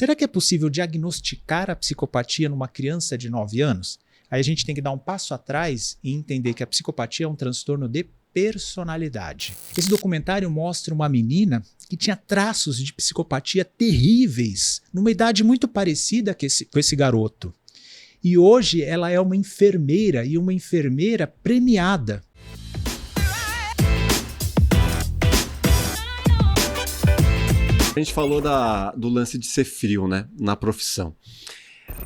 Será que é possível diagnosticar a psicopatia numa criança de 9 anos? Aí a gente tem que dar um passo atrás e entender que a psicopatia é um transtorno de personalidade. Esse documentário mostra uma menina que tinha traços de psicopatia terríveis, numa idade muito parecida com esse garoto. E hoje ela é uma enfermeira, e uma enfermeira premiada. A gente falou do lance de ser frio, né, na profissão.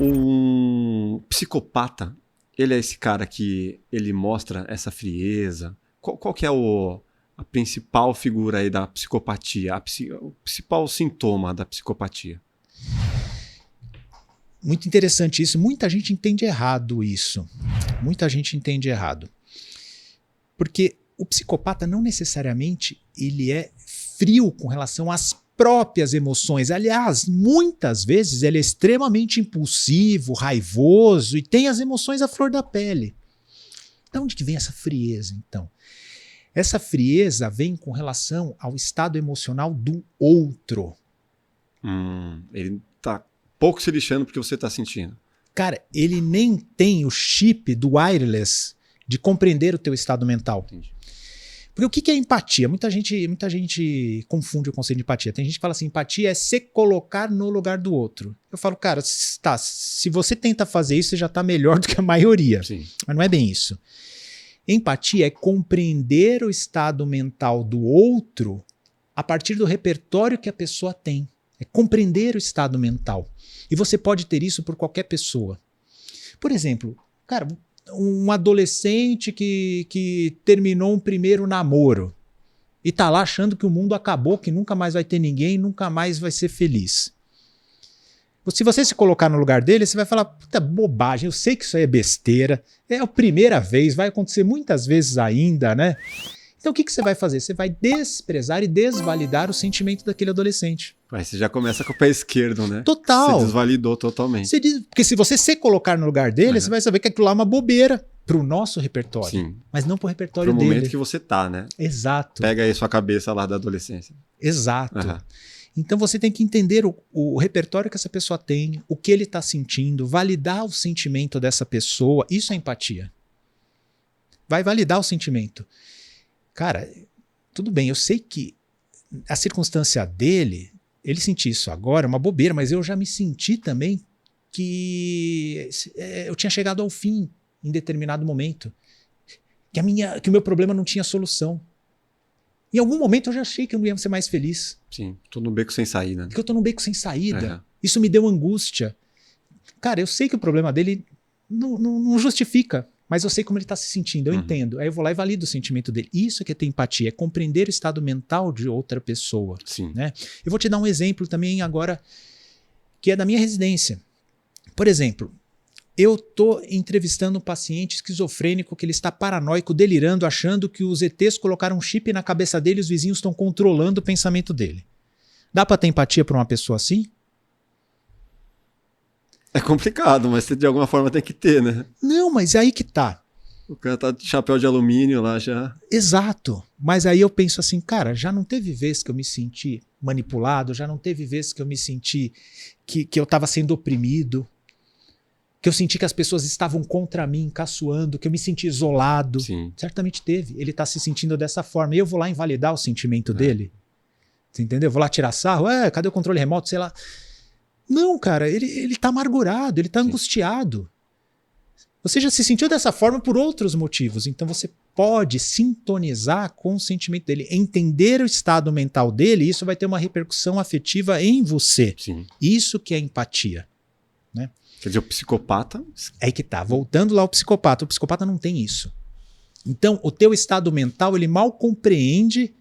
Um psicopata, ele é esse cara que ele mostra essa frieza. Qual que é a principal figura aí da psicopatia, o principal sintoma da psicopatia? Muito interessante isso. Muita gente entende errado isso. Muita gente entende errado. Porque o psicopata não necessariamente ele é frio com relação às próprias emoções. Aliás, muitas vezes ele é extremamente impulsivo, raivoso e tem as emoções à flor da pele. De onde que vem essa frieza, então? Essa frieza vem com relação ao estado emocional do outro. Ele tá pouco se lixando porque você tá sentindo. Cara, ele nem tem o chip do wireless de compreender o teu estado mental. Entendi. Porque o que é empatia? Muita gente confunde o conceito de empatia. Tem gente que fala assim, empatia é se colocar no lugar do outro. Eu falo, cara, tá, se você tenta fazer isso, você já está melhor do que a maioria. Sim. Mas não é bem isso. Empatia é compreender o estado mental do outro a partir do repertório que a pessoa tem. É compreender o estado mental. E você pode ter isso por qualquer pessoa. Por exemplo, cara, um adolescente que terminou um primeiro namoro e tá lá achando que o mundo acabou, que nunca mais vai ter ninguém, nunca mais vai ser feliz. Se você se colocar no lugar dele, você vai falar, puta bobagem, eu sei que isso aí é besteira, é a primeira vez, vai acontecer muitas vezes ainda, né? Então o que você vai fazer? Você vai desprezar e desvalidar o sentimento daquele adolescente. Aí você já começa com o pé esquerdo, né? Total. Você desvalidou totalmente. Porque se você se colocar no lugar dele, você vai saber que aquilo lá é uma bobeira pro nosso repertório. Sim. Mas não pro repertório Pro dele. momento que você tá, né? Exato. Pega aí sua cabeça lá da adolescência. Exato. Uhum. Então você tem que entender o repertório que essa pessoa tem, o que ele está sentindo, validar o sentimento dessa pessoa. Isso é empatia. Vai validar o sentimento. Cara, tudo bem, eu sei que a circunstância dele, ele sentir isso agora é uma bobeira, mas eu já me senti também que eu tinha chegado ao fim em determinado momento. Que o meu problema não tinha solução. Em algum momento eu já achei que eu não ia ser mais feliz. Sim, tô num beco sem saída. Que eu tô num beco sem saída. Uhum. Isso me deu angústia. Cara, eu sei que o problema dele não justifica, mas eu sei como ele está se sentindo, eu entendo. Aí eu vou lá e valido o sentimento dele. Isso é que é ter empatia, é compreender o estado mental de outra pessoa. Sim. Né? Eu vou te dar um exemplo também agora, que é da minha residência. Por exemplo, eu estou entrevistando um paciente esquizofrênico que ele está paranoico, delirando, achando que os ETs colocaram um chip na cabeça dele e os vizinhos estão controlando o pensamento dele. Dá para ter empatia para uma pessoa assim? É complicado, mas você de alguma forma tem que ter, né? Não, mas é aí que tá. O cara tá de chapéu de alumínio lá já. Exato. Mas aí eu penso assim, cara, já não teve vez que eu me senti manipulado, já não teve vez que eu me senti que eu estava sendo oprimido, que eu senti que as pessoas estavam contra mim, caçoando, que eu me senti isolado. Sim. Certamente teve. Ele tá se sentindo dessa forma. E eu vou lá invalidar o sentimento dele. Você entendeu? Eu vou lá tirar sarro. Cadê o controle remoto? Sei lá. Não, cara, ele tá amargurado, ele tá angustiado. Você já se sentiu dessa forma por outros motivos, então você pode sintonizar com o sentimento dele, entender o estado mental dele, e isso vai ter uma repercussão afetiva em você. Sim. Isso que é empatia. Né? Quer dizer, o psicopata... É aí que tá, voltando lá ao psicopata, o psicopata não tem isso. Então, o teu estado mental, ele mal compreende,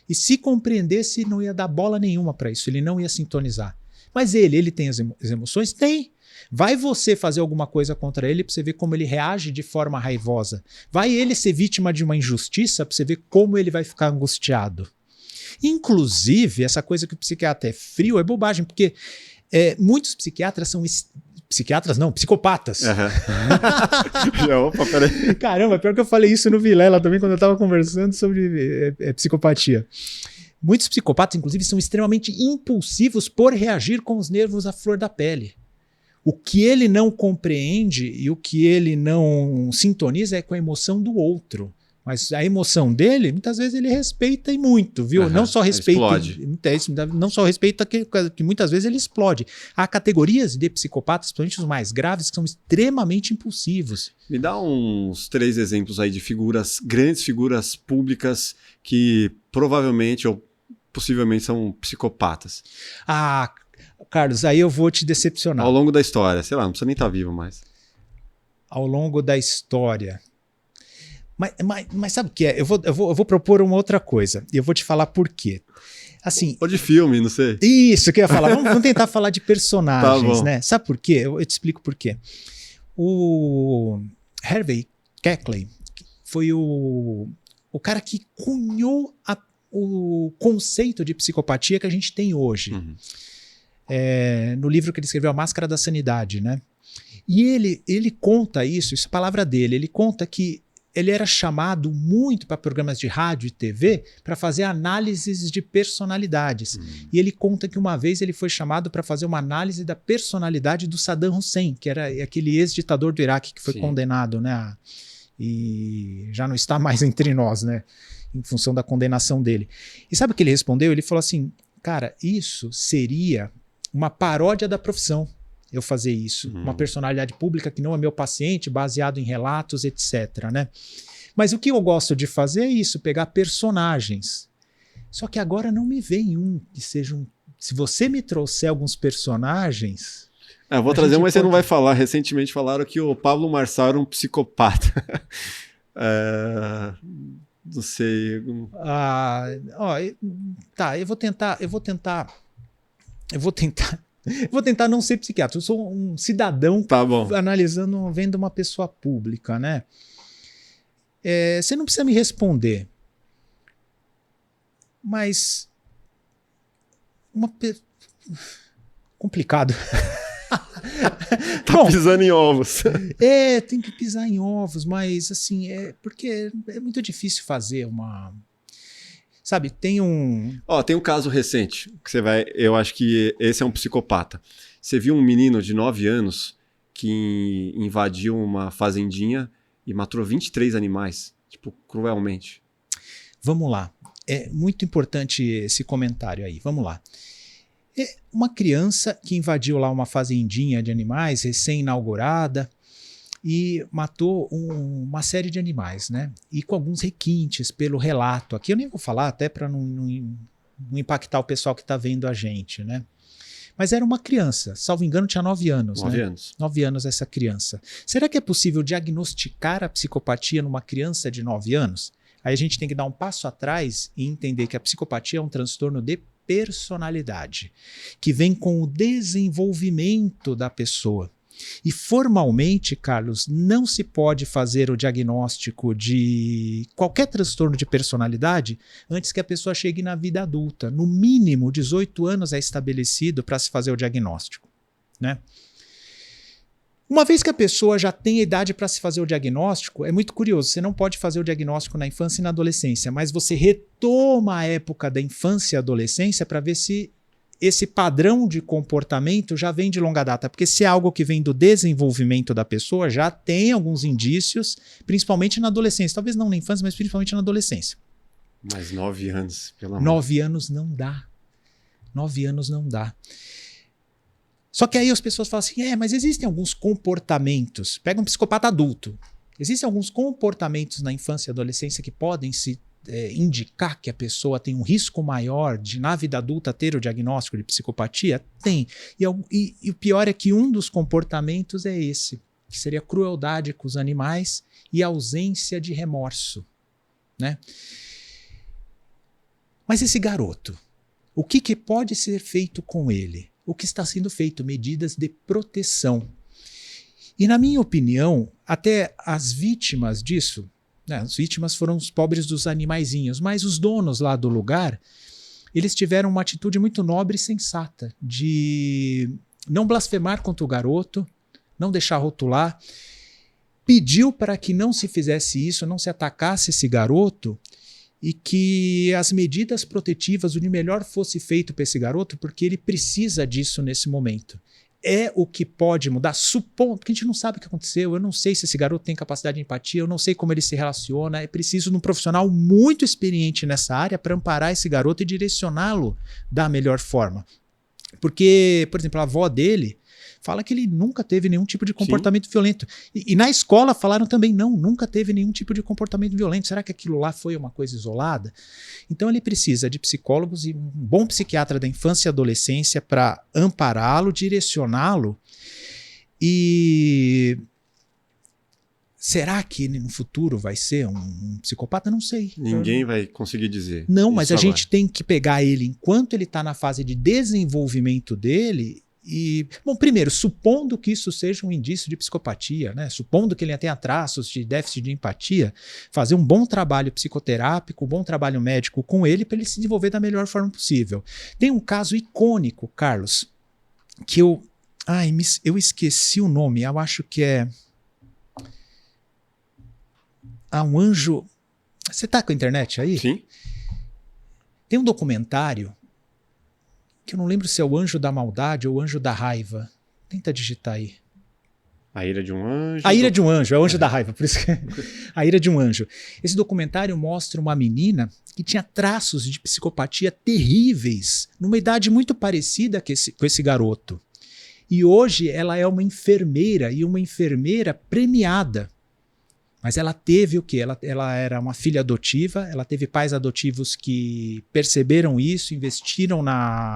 e se compreendesse, não ia dar bola nenhuma para isso, ele não ia sintonizar. Mas ele tem as emoções? Tem. Vai você fazer alguma coisa contra ele para você ver como ele reage de forma raivosa. Vai ele ser vítima de uma injustiça para você ver como ele vai ficar angustiado. Inclusive, essa coisa que o psiquiatra é frio é bobagem, porque muitos psiquiatras são... Psiquiatras não, psicopatas. Opa, peraí. Caramba, pior que eu falei isso no Vilela também quando eu estava conversando sobre psicopatia. Muitos psicopatas, inclusive, são extremamente impulsivos por reagir com os nervos à flor da pele. O que ele não compreende e o que ele não sintoniza é com a emoção do outro. Mas a emoção dele, muitas vezes ele respeita e muito, viu? Não só respeita, não só respeita que muitas vezes ele explode. Há categorias de psicopatas, principalmente os mais graves, que são extremamente impulsivos. Me dá uns 3 exemplos aí de figuras, grandes figuras públicas que provavelmente ou possivelmente são psicopatas. Ah, Carlos, aí eu vou te decepcionar. Ao longo da história, sei lá, não precisa nem estar vivo mais. Ao longo da história. Mas sabe o que é? Eu vou propor uma outra coisa. E eu vou te falar por quê. Assim, ou de filme, não sei. Isso que eu ia falar. Vamos tentar falar de personagens, tá, né? Sabe por quê? Eu te explico por quê. O Harvey Keckley foi o cara que cunhou o conceito de psicopatia que a gente tem hoje. Uhum. No livro que ele escreveu, A Máscara da Sanidade, né? E ele conta isso é a palavra dele, ele conta que ele era chamado muito para programas de rádio e TV para fazer análises de personalidades. E ele conta que uma vez ele foi chamado para fazer uma análise da personalidade do Saddam Hussein, que era aquele ex-ditador do Iraque que foi condenado, né? E já não está mais entre nós, né? Em função da condenação dele. E sabe o que ele respondeu? Ele falou assim, cara, isso seria uma paródia da profissão. Eu fazer isso, uma personalidade pública que não é meu paciente, baseado em relatos, etc, né? Mas o que eu gosto de fazer é isso, pegar personagens. Só que agora não me vem que seja um... Se você me trouxer alguns personagens... Eu vou trazer, mas você não vai falar. Recentemente falaram que o Pablo Marçal era um psicopata. Não sei... Tá, eu vou tentar não ser psiquiatra. Eu sou um cidadão vendo uma pessoa pública, né? Você não precisa me responder. Mas... Complicado. Tá pisando em ovos. Tem que pisar em ovos, mas assim, porque é muito difícil fazer uma... Sabe, tem um caso recente, que eu acho que esse é um psicopata. Você viu um menino de 9 anos que invadiu uma fazendinha e matou 23 animais, tipo, cruelmente. Vamos lá. É muito importante esse comentário aí. Vamos lá. Uma criança que invadiu lá uma fazendinha de animais recém-inaugurada e matou uma série de animais, né? E com alguns requintes pelo relato. Aqui eu nem vou falar, até para não impactar o pessoal que está vendo a gente, né? Mas era uma criança, salvo engano, tinha 9 anos. 9 né? anos. 9 anos essa criança. Será que é possível diagnosticar a psicopatia numa criança de 9 anos? Aí a gente tem que dar um passo atrás e entender que a psicopatia é um transtorno de personalidade, que vem com o desenvolvimento da pessoa. E formalmente, Carlos, não se pode fazer o diagnóstico de qualquer transtorno de personalidade antes que a pessoa chegue na vida adulta. No mínimo, 18 anos é estabelecido para se fazer o diagnóstico, né? Uma vez que a pessoa já tem a idade para se fazer o diagnóstico, é muito curioso, você não pode fazer o diagnóstico na infância e na adolescência, mas você retoma a época da infância e adolescência para ver se esse padrão de comportamento já vem de longa data, porque se é algo que vem do desenvolvimento da pessoa, já tem alguns indícios, principalmente na adolescência. Talvez não na infância, mas principalmente na adolescência. Mas 9 anos, pelo amor. 9 anos não dá. 9 anos não dá. Só que aí as pessoas falam assim, mas existem alguns comportamentos. Pega um psicopata adulto. Existem alguns comportamentos na infância e adolescência que podem se indicar que a pessoa tem um risco maior de, na vida adulta, ter o diagnóstico de psicopatia? Tem. E o pior é que um dos comportamentos é esse, que seria crueldade com os animais e ausência de remorso, né? Mas esse garoto, o que pode ser feito com ele? O que está sendo feito? Medidas de proteção. E, na minha opinião, até as vítimas disso, as vítimas foram os pobres dos animaizinhos, mas os donos lá do lugar, eles tiveram uma atitude muito nobre e sensata de não blasfemar contra o garoto, não deixar rotular, pediu para que não se fizesse isso, não se atacasse esse garoto, e que as medidas protetivas, o de melhor fosse feito para esse garoto, porque ele precisa disso nesse momento. É o que pode mudar, supondo, porque a gente não sabe o que aconteceu, eu não sei se esse garoto tem capacidade de empatia, eu não sei como ele se relaciona, é preciso de um profissional muito experiente nessa área para amparar esse garoto e direcioná-lo da melhor forma. Porque, por exemplo, a avó dele fala que ele nunca teve nenhum tipo de comportamento violento. E na escola falaram também, não, nunca teve nenhum tipo de comportamento violento. Será que aquilo lá foi uma coisa isolada? Então ele precisa de psicólogos e um bom psiquiatra da infância e adolescência para ampará-lo, direcioná-lo. E será que no futuro vai ser um psicopata? Não sei. Ninguém vai conseguir dizer. Não, mas a gente tem que pegar ele enquanto ele está na fase de desenvolvimento dele. E, bom, primeiro, supondo que isso seja um indício de psicopatia, né? Supondo que ele tenha traços de déficit de empatia, fazer um bom trabalho psicoterápico, um bom trabalho médico com ele para ele se desenvolver da melhor forma possível. Tem um caso icônico, Carlos, que eu esqueci o nome, eu acho que é um anjo. Você tá com a internet aí? Sim. Tem um documentário que eu não lembro se é o Anjo da Maldade ou o Anjo da Raiva. Tenta digitar aí. A Ira de um Anjo. A Ira de um Anjo, é o Anjo da Raiva, por isso que A Ira de um Anjo. Esse documentário mostra uma menina que tinha traços de psicopatia terríveis, numa idade muito parecida com esse garoto. E hoje ela é uma enfermeira, e uma enfermeira premiada. Mas ela teve o quê? Ela era uma filha adotiva, ela teve pais adotivos que perceberam isso, investiram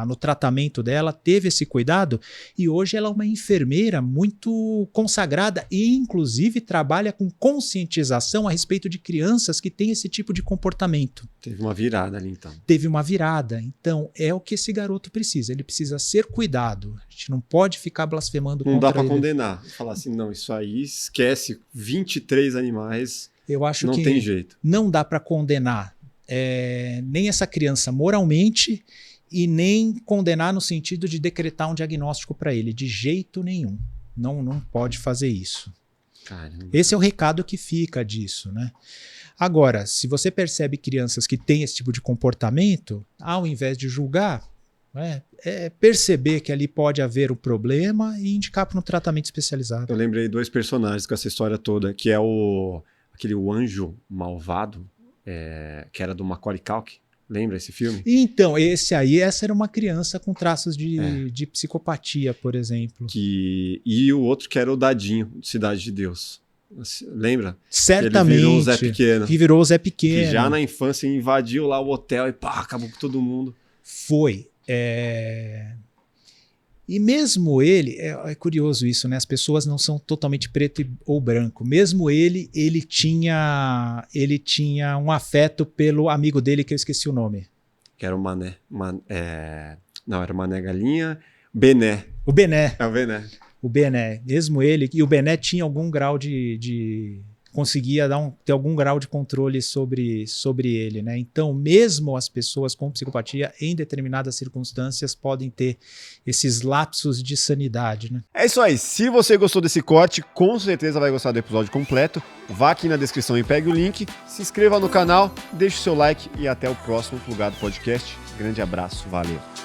no tratamento dela, teve esse cuidado, e hoje ela é uma enfermeira muito consagrada e, inclusive, trabalha com conscientização a respeito de crianças que têm esse tipo de comportamento. Teve uma virada ali, então. Teve uma virada. Então, é o que esse garoto precisa. Ele precisa ser cuidado. A gente não pode ficar blasfemando contra ele. Não dá para condenar. Falar assim, não, isso aí esquece 23 animais. Eu acho não que tem jeito. Não dá para condenar nem essa criança moralmente e nem condenar no sentido de decretar um diagnóstico para ele. De jeito nenhum. Não pode fazer isso. Caramba. Esse é o recado que fica disso, né? Agora, se você percebe crianças que têm esse tipo de comportamento, ao invés de julgar, perceber que ali pode haver o problema e indicar para um tratamento especializado. Eu lembrei 2 personagens com essa história toda, que é o anjo malvado, que era do Macaulay Culkin. Lembra esse filme? Então, essa era uma criança com traços de psicopatia, por exemplo. E o outro que era o Dadinho, de Cidade de Deus. Lembra? Certamente. Ele virou o Zé Pequeno. Que virou o Zé Pequeno. Que já na infância invadiu lá o hotel e acabou com todo mundo. Foi. E mesmo ele, é curioso isso, né? As pessoas não são totalmente preto ou branco. Mesmo ele tinha um afeto pelo amigo dele que eu esqueci o nome. Que era o Mané. Não, era o Mané Galinha. Bené. O Bené. É o Bené. O Bené. Mesmo ele. E o Bené tinha algum grau conseguia ter algum grau de controle sobre ele, né? Então, mesmo as pessoas com psicopatia, em determinadas circunstâncias, podem ter esses lapsos de sanidade, né? É isso aí. Se você gostou desse corte, com certeza vai gostar do episódio completo. Vá aqui na descrição e pegue o link, se inscreva no canal, deixe o seu like e até o próximo Plugado Podcast. Grande abraço, valeu!